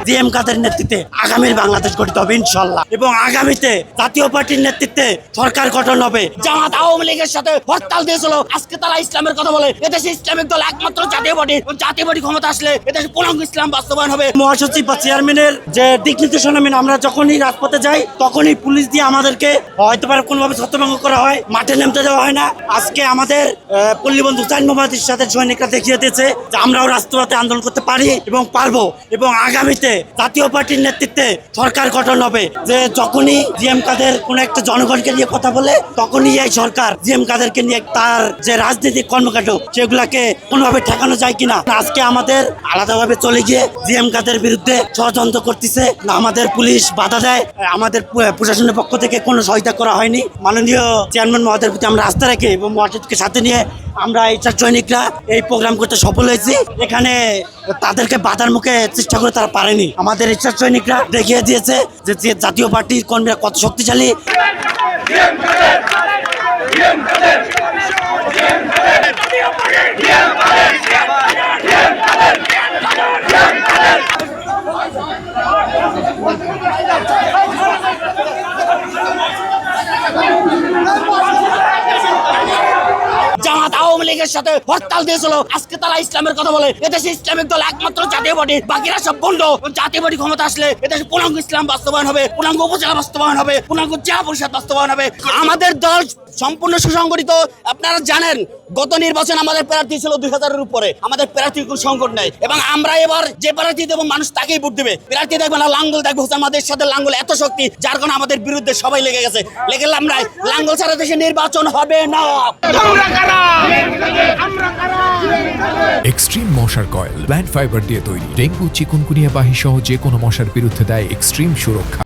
GM কাদের নেতৃত্বে আগামীর বাংলাদেশ গঠিত হবে ইনশাল্লাহ, এবং আগামীতে জাতীয় পার্টির নেতৃত্বে সরকার গঠন হবে। জামাত আওয়ামী লীগের সাথে হরতাল দিয়েছিল, আজকে তারা ইসলামের কথা বলে। এদেশে ইসলামিক দল একমাত্র জাতীয় পার্টি, জাতীয় পার্টি ক্ষমতা আসলে এদেশে পূর্ণাঙ্গ ইসলাম বাস্তবায়ন হবে। মহাসচিব বা চেয়ারম্যানের যে দিক নির্দেশনা মেনে আমরা যখনই রাজপথে যাই তখনই পুলিশ দিয়ে আমাদেরকে হয়তো পারে কোনোভাবে ছত্রভঙ্গ করা হয়, মাঠে নামতে দেওয়া হয় না। আজকে আমাদের পল্লীবন্ধু হুসাইন মোহাম্মদের সাথে সৈনিকরা দেখিয়ে দিয়েছে যে আমরাও রাষ্ট্রপতি আন্দোলন করতে পারি এবং পারবো, এবং আগামীতে জাতীয় পার্টির নেতৃত্বে সরকার গঠন হবে। যে যখনই জিএম কাদের কোনো একটা জনগণকে নিয়ে কথা বলে তখনই এই সরকার জিএম কাদেরকে নিয়ে তার যে রাজনৈতিক কর্মকাণ্ড সেগুলাকে কোনোভাবে ঠেকানো যায় কিনা। আজকে আমাদের আলাদাভাবে চলে গিয়ে জিএম কাদের বিরুদ্ধে ষড়যন্ত্র করতেছে, আমাদের পুলিশ বাধা দেয়, আমাদের প্রশাসনের পক্ষ থেকে কোনো সহায়তা করা হয়নি। মাননীয় চেয়ারম্যান মহোদয়ের প্রতি আমরা আস্থা রাখি এবং মহাসচিবকে সাথে নিয়ে আমরা ইচ্ছার সৈনিকরা এই প্রোগ্রাম করতে সফল হয়েছি। এখানে তাদেরকে বাধার মুখে চেষ্টা করে তারা পারেনি। আমাদের ইচ্ছার সৈনিকরা দেখিয়ে দিয়েছে যে জাতীয় পার্টির কর্মীরা কত শক্তিশালী। জামাত আওয়ামী লীগের সাথে হরতাল দিয়েছিল, আজকে তারা ইসলামের কথা বলে। এদেশে ইসলামিক দল একমাত্র জাতীয় পার্টি, বাকিরা সব বন্ধ। জাতীয় পার্টি ক্ষমতা আসলে এদেশে পূর্ণাঙ্গ ইসলাম বাস্তবায়ন হবে, পূর্ণাঙ্গ উপজেলা বাস্তবায়ন হবে, পূর্ণাঙ্গ জেলা পরিষদ বাস্তবায়ন হবে। আমাদের দল সম্পূর্ণ সুসংগঠিত। আপনারা জানেন গত নির্বাচন আমাদের প্রার্থী ছিল 2000-এর উপরে, আমাদের প্রার্থীর কোনো সংকট নেই, এবং আমরা এবার যে প্রার্থী দেবো মানুষ তাকেই ভোট দেবে। প্রার্থী দেখবে না, লাঙ্গল দেখবে। আমাদের সাথে লাঙ্গল এত শক্তি যার কারণে আমাদের বিরুদ্ধে সবাই লেগে গেছে। লেগে আমরা লাঙ্গল ছাড়া দেশে নির্বাচন হবে না। এক্সট্রিম মশার কয়েল প্ল্যান্ট ফাইবার দিয়ে তৈরি, ডেঙ্গু চিকুনগুনিয়া বাহি সহ যে কোনো মশার বিরুদ্ধে দেয় এক্সট্রিম সুরক্ষা।